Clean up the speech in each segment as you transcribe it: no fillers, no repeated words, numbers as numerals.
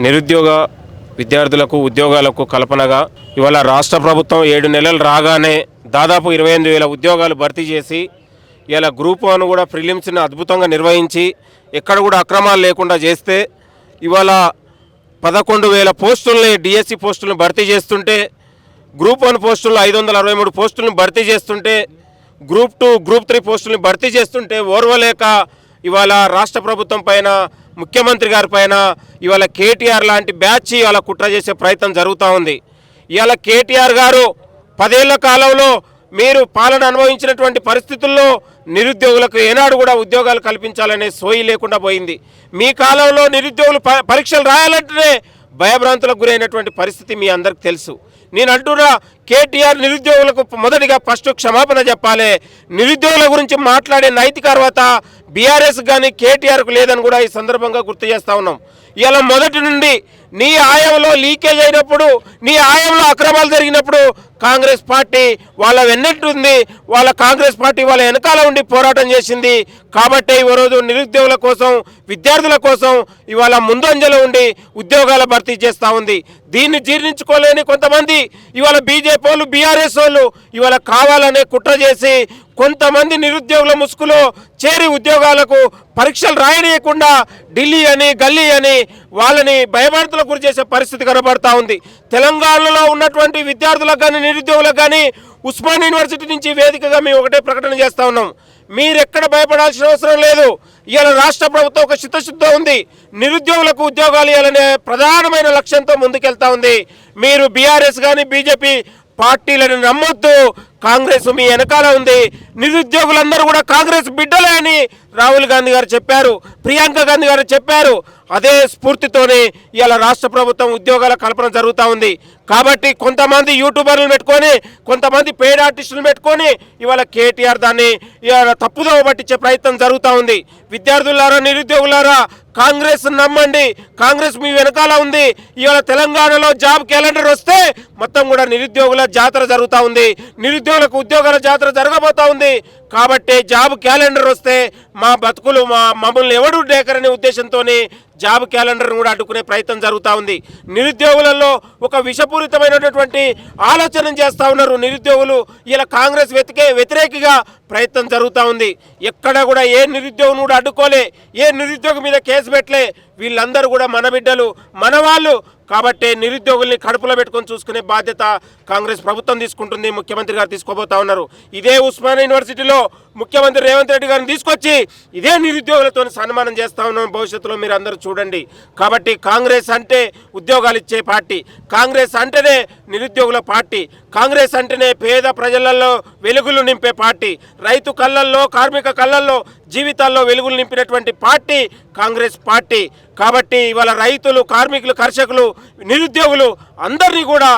నిరుద్యోగ విద్యార్థులకు ఉద్యోగాలకు కల్పనగా ఇవాళ రాష్ట్ర ప్రభుత్వం 7 నెలలు రాగానే దాదాపు 28,000 ఉద్యోగాలు భర్తీ చేసి ఇలా గ్రూప్ 1 కూడా ప్రిలిమ్స్ని అద్భుతంగా నిర్వహించి ఎక్కడ కూడా అక్రమాలు లేకుండా చేస్తే ఇవాళ 11,000 పోస్టుల్ని డిఎస్సి పోస్టులను భర్తీ చేస్తుంటే గ్రూప్ 1 పోస్టులను 563 పోస్టులను భర్తీ చేస్తుంటే గ్రూప్ 2 గ్రూప్ 3 పోస్టులను భర్తీ చేస్తుంటే ఓర్వలేక ఇవాళ రాష్ట్ర ప్రభుత్వం పైన ముఖ్యమంత్రి గారి పైన ఇవాళ కేటీఆర్ లాంటి బ్యాచ్ ఇవాళ కుట్ర చేసే ప్రయత్నం జరుగుతూ ఉంది. ఇవాళ కేటీఆర్ గారు 10 ఏళ్ల కాలంలో మీరు పాలన అనుభవించినటువంటి పరిస్థితుల్లో నిరుద్యోగులకు ఏనాడు కూడా ఉద్యోగాలు కల్పించాలనే సోయి లేకుండా పోయింది. మీ కాలంలో నిరుద్యోగులు పరీక్షలు రాయాలంటేనే భయభ్రాంతులకు గురైనటువంటి పరిస్థితి మీ అందరికి తెలుసు. నేను అంటున్నా, కేటీఆర్ నిరుద్యోగులకు మొదటిగా ఫస్ట్ క్షమాపణ చెప్పాలి. నిరుద్యోగుల గురించి మాట్లాడే నైతిక అర్హత బీఆర్ఎస్ కానీ కేటీఆర్కు లేదని కూడా ఈ సందర్భంగా గుర్తు చేస్తూ ఉన్నాం. ఇలా మొదటి నుండి నీ ఆయంలో లీకేజ్ అయినప్పుడు, నీ ఆయంలో అక్రమాలు జరిగినప్పుడు కాంగ్రెస్ పార్టీ వాళ్ళ వెన్నట్టుంది, వాళ్ళ కాంగ్రెస్ పార్టీ వాళ్ళ వెనకాల ఉండి పోరాటం చేసింది. కాబట్టి ఈరోజు నిరుద్యోగుల కోసం, విద్యార్థుల కోసం ఇవాళ ముందంజలో ఉండి ఉద్యోగాల భర్తీ చేస్తూ ఉంది. దీన్ని జీర్ణించుకోలేని కొంతమంది ఇవాళ బీజేపీ వాళ్ళు, బీఆర్ఎస్ వాళ్ళు ఇవాళ కావాలనే కుట్ర చేసి కొంతమంది నిరుద్యోగుల ముసుగులో చేరి ఉద్యోగాలకు పరీక్షలు రాయనీయకుండా ఢిల్లీ అని గల్లీ అని వాళ్ళని భయభ్రాంతులకు గురి చేసే పరిస్థితి కనబడతా ఉంది. తెలంగాణలో ఉన్నటువంటి విద్యార్థులకు కానీ నిరుద్యోగులకు కానీ ఉస్మాన్ యూనివర్సిటీ నుంచి వేదికగా మేము ఒకటే ప్రకటన చేస్తూ ఉన్నాం. మీరెక్కడ భయపడాల్సిన అవసరం లేదు. ఇవాళ రాష్ట్ర ప్రభుత్వం ఒక చిత్తశుద్ధి ఉంది. నిరుద్యోగులకు ఉద్యోగాలు ఇవ్వాలనే ప్రధానమైన లక్ష్యంతో ముందుకెళ్తా ఉంది. మీరు బీఆర్ఎస్ కానీ బీజేపీ పార్టీలను నమ్మొద్దు. కాంగ్రెస్ మీ వెనకాల ఉంది. నిరుద్యోగులందరూ కూడా కాంగ్రెస్ బిడ్డలే అని రాహుల్ గాంధీ గారు చెప్పారు, ప్రియాంక గాంధీ గారు చెప్పారు. అదే స్ఫూర్తితోనే ఇవాళ రాష్ట్ర ప్రభుత్వం ఉద్యోగాల కల్పన జరుగుతూ ఉంది. కాబట్టి కొంతమంది యూట్యూబర్లను పెట్టుకొని, కొంతమంది పెయిడ్ ఆర్టిస్టులను పెట్టుకొని ఇవాళ కేటీఆర్ దాన్ని ఇవాళ తప్పుదోవ పట్టించే ప్రయత్నం జరుగుతూ ఉంది. విద్యార్థులారా, నిరుద్యోగులారా, కాంగ్రెస్ నమ్మండి. కాంగ్రెస్ మీ వెనకాల ఉంది. ఇవాళ తెలంగాణలో జాబ్ క్యాలెండర్ వస్తే మొత్తం కూడా నిరుద్యోగుల జాతర జరుగుతూ ఉంది. నిరుద్యోగులకు ఉద్యోగాల జాతర జరగబోతూ ఉంది. కాబట్టి జాబ్ క్యాలెండర్ వస్తే మా బతుకులు మమ్మల్ని ఎవడు డేకరనే ఉద్దేశంతో జాబ్ క్యాలెండర్ను కూడా అడ్డుకునే ప్రయత్నం జరుగుతూ ఉంది. నిరుద్యోగులలో ఒక విషపూరితమైనటువంటి ఆలోచన చేస్తూ ఉన్నారు నిరుద్యోగులు. ఇలా కాంగ్రెస్ వ్యతిరేకిగా ప్రయత్నం జరుగుతూ ఉంది. ఎక్కడ కూడా ఏ నిరుద్యోగిని కూడా అడ్డుకోలే, ఏ నిరుద్యోగి మీద కేసు పెట్టలే. వీళ్ళందరూ కూడా మన బిడ్డలు, మన వాళ్ళు. కాబట్టి నిరుద్యోగుల్ని కడుపులో పెట్టుకొని చూసుకునే బాధ్యత కాంగ్రెస్ ప్రభుత్వం తీసుకుంటుంది, ముఖ్యమంత్రి గారు తీసుకోబోతా ఉన్నారు. ఇదే ఉస్మానియా యూనివర్సిటీలో ముఖ్యమంత్రి రేవంత్ రెడ్డి గారిని తీసుకొచ్చి ఇదే నిరుద్యోగులతో సన్మానం చేస్తూ ఉన్నాం. భవిష్యత్తులో మీరు అందరూ చూడండి. కాబట్టి కాంగ్రెస్ అంటే ఉద్యోగాలు ఇచ్చే పార్టీ, కాంగ్రెస్ అంటేనే నిరుద్యోగుల పార్టీ, కాంగ్రెస్ అంటేనే పేద ప్రజలలో వెలుగులు నింపే పార్టీ, రైతు కళ్ళల్లో, కార్మిక కళ్ళల్లో, జీవితాల్లో వెలుగులు నింపినటువంటి పార్టీ కాంగ్రెస్ పార్టీ. కాబట్టి ఇవాళ రైతులు, కార్మికులు, కర్షకులు, నిరుద్యోగులు అందరినీ కూడా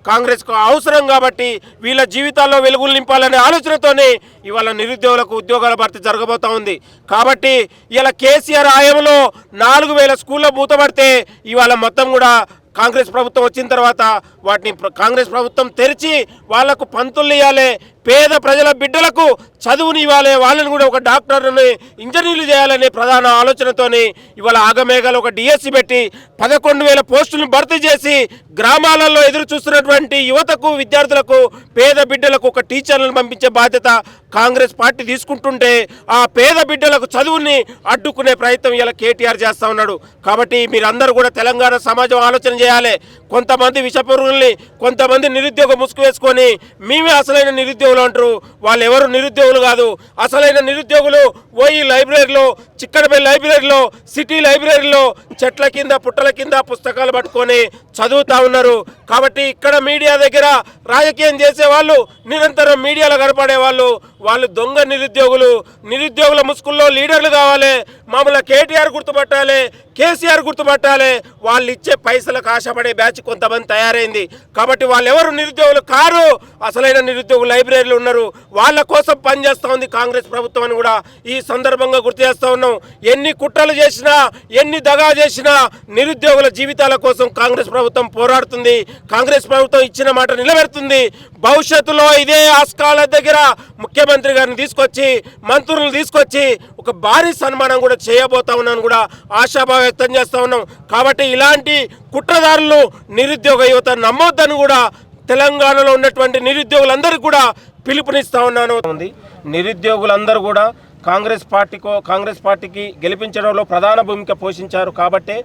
కాంగ్రెస్కు అవసరం. కాబట్టి వీళ్ళ జీవితాల్లో వెలుగులు నింపాలనే ఆలోచనతోనే ఇవాళ నిరుద్యోగులకు ఉద్యోగాల భర్తీ జరగబోతూ ఉంది. కాబట్టి ఇలా కేసీఆర్ హయాంలో 4,000 స్కూళ్ళ మూతపడితే ఇవాళ మొత్తం కూడా కాంగ్రెస్ ప్రభుత్వం వచ్చిన తర్వాత వాటిని కాంగ్రెస్ ప్రభుత్వం తెరిచి వాళ్లకు పంతులు ఇవ్వాలి, పేద ప్రజల బిడ్డలకు చదువుని ఇవ్వాలి, వాళ్ళని కూడా ఒక డాక్టర్ని, ఇంజనీర్లు చేయాలనే ప్రధాన ఆలోచనతోని ఇవాళ ఆగమేఘాలు ఒక డిఎస్సి పెట్టి 11,000 పోస్టులను భర్తీ చేసి గ్రామాలలో ఎదురు చూస్తున్నటువంటి యువతకు, విద్యార్థులకు, పేద బిడ్డలకు ఒక టీచర్లను పంపించే బాధ్యత కాంగ్రెస్ పార్టీ తీసుకుంటుంటే ఆ పేద బిడ్డలకు చదువుని అడ్డుకునే ప్రయత్నం ఇలా కేటీఆర్ చేస్తూ ఉన్నాడు. కాబట్టి మీరందరూ కూడా తెలంగాణ సమాజం ఆలోచన చేయాలి. కొంతమంది విషపురుగుల్ని, కొంతమంది నిరుద్యోగ ముసుగు వేసుకొని మేమే అసలైన నిరుద్యోగులు అంటారు. వాళ్ళు ఎవరు నిరుద్యోగులు కాదు. అసలైన నిరుద్యోగులు ఓయి లైబ్రరీలో, చిక్కడపల్లి లైబ్రరీలో, సిటీ లైబ్రరీలో చెట్ల కింద, పుట్టల కింద పుస్తకాలు పట్టుకొని చదువుతూ ఉన్నారు. కాబట్టి ఇక్కడ మీడియా దగ్గర రాజకీయం చేసేవాళ్ళు, నిరంతరం మీడియాలో కనపడే వాళ్ళు దొంగ నిరుద్యోగులు. నిరుద్యోగుల ముసుగుల్లో లీడర్లు కావాలి. మామూలుగా కేటీఆర్ గుర్తుపట్టాలి, కేసీఆర్ గుర్తుపట్టాలి. వాళ్ళు ఇచ్చే పైసలకు ఆశపడే బ్యాచ్ కొంతమంది తయారైంది. కాబట్టి వాళ్ళు ఎవరు నిరుద్యోగులు కారు. అసలైన నిరుద్యోగులు లైబ్రరీ ఇంజనీర్లు ఉన్నారు, వాళ్ళ కోసం పనిచేస్తూ ఉంది కాంగ్రెస్ ప్రభుత్వం అని కూడా ఈ సందర్భంగా గుర్తు చేస్తూ ఉన్నాం. ఎన్ని కుట్రలు చేసినా, ఎన్ని దగా చేసినా నిరుద్యోగుల జీవితాల కోసం కాంగ్రెస్ ప్రభుత్వం పోరాడుతుంది. కాంగ్రెస్ ప్రభుత్వం ఇచ్చిన మాట నిలబెడుతుంది. భవిష్యత్తులో ఇదే ఆస్కాల దగ్గర ముఖ్యమంత్రి గారిని తీసుకొచ్చి, మంత్రులను తీసుకొచ్చి ఒక భారీ సన్మానం కూడా చేయబోతా ఉన్నాను కూడా ఆశాభావం వ్యక్తం చేస్తూ ఉన్నాం. కాబట్టి ఇలాంటి కుట్రదారులు నిరుద్యోగ యువత నమ్మొద్దని కూడా తెలంగాణలో ఉన్నటువంటి నిరుద్యోగులందరికీ కూడా పిలుపునిస్తా ఉన్నాను. నిరుద్యోగులందరూ కూడా కాంగ్రెస్ పార్టీకి గెలిపించడంలో ప్రధాన భూమిక పోషించారు. కాబట్టి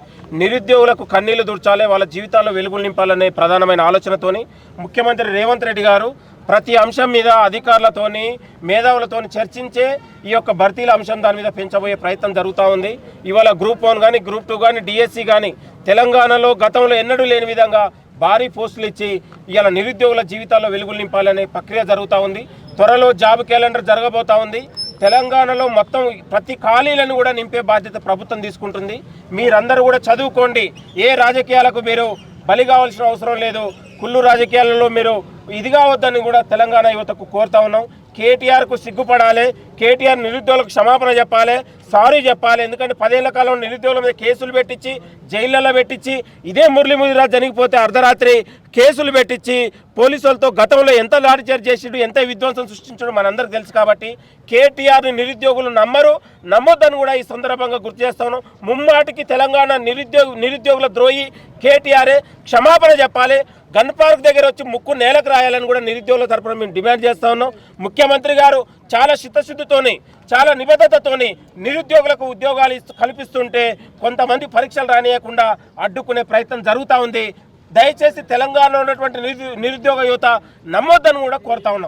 నిరుద్యోగులకు కన్నీళ్లు దుర్చాలి, వాళ్ళ జీవితాల్లో వెలుగులు నింపాలనే ప్రధానమైన ఆలోచనతోని ముఖ్యమంత్రి రేవంత్ రెడ్డి గారు ప్రతి అంశం మీద అధికారులతోని, మేధావులతోని చర్చించే ఈ యొక్క భర్తీల అంశం దాని మీద పెంచబోయే ప్రయత్నం జరుగుతూ ఉంది. ఇవాళ గ్రూప్ 1 కానీ, గ్రూప్ 2 కానీ, డిఎస్సి కానీ తెలంగాణలో గతంలో ఎన్నడూ లేని విధంగా భారీ పోస్టులు ఇచ్చి ఇవాళ నిరుద్యోగుల జీవితాల్లో వెలుగులు నింపాలనే ప్రక్రియ జరుగుతూ ఉంది. త్వరలో జాబ్ క్యాలెండర్ జరగబోతూ ఉంది. తెలంగాణలో మొత్తం ప్రతి ఖాళీలను కూడా నింపే బాధ్యత ప్రభుత్వం తీసుకుంటుంది. మీరందరూ కూడా చదువుకోండి. ఏ రాజకీయాలకు మీరు బలి కావాల్సిన అవసరం లేదు. కుళ్ళు రాజకీయాలలో మీరు ఇది కావద్దని కూడా తెలంగాణ యువతకు కోరుతా ఉన్నాం. కేటీఆర్కు సిగ్గుపడాలి, కేటీఆర్ నిరుద్యోగులకు క్షమాపణ చెప్పాలి, సారీ చెప్పాలి. ఎందుకంటే 10 ఏళ్ల కాలంలో నిరుద్యోగుల మీద కేసులు పెట్టించి, జైళ్ళల్లో పెట్టించి, ఇదే మురళీరాజు జరిగిపోతే అర్ధరాత్రి కేసులు పెట్టించి పోలీసులతో గతంలో ఎంత లాఠీచార్జ్ చేసిండు, ఎంత విధ్వంసం సృష్టించడం మనందరికీ తెలుసు. కాబట్టి కేటీఆర్ని నిరుద్యోగులు నమ్మొద్దని కూడా ఈ సందర్భంగా గుర్తు చేస్తాను. ముమ్మాటికి తెలంగాణ నిరుద్యోగుల ద్రోహి కేటీఆరే, క్షమాపణ చెప్పాలి. గన్ పార్క్ దగ్గర వచ్చి ముక్కు నేలకు రాయాలని కూడా నిరుద్యోగుల తరపున మేము డిమాండ్ చేస్తా ఉన్నాం. ముఖ్యమంత్రి గారు చాలా చిత్తశుద్ధితోని, చాలా నిబద్ధతతోని నిరుద్యోగులకు ఉద్యోగాలు కల్పిస్తుంటే కొంతమంది పరీక్షలు రానియకుండా అడ్డుకునే ప్రయత్నం జరుగుతూ ఉంది. దయచేసి తెలంగాణలో ఉన్నటువంటి నిరుద్యోగ యువత నమ్మొద్దని కూడా కోరుతా ఉన్నాం.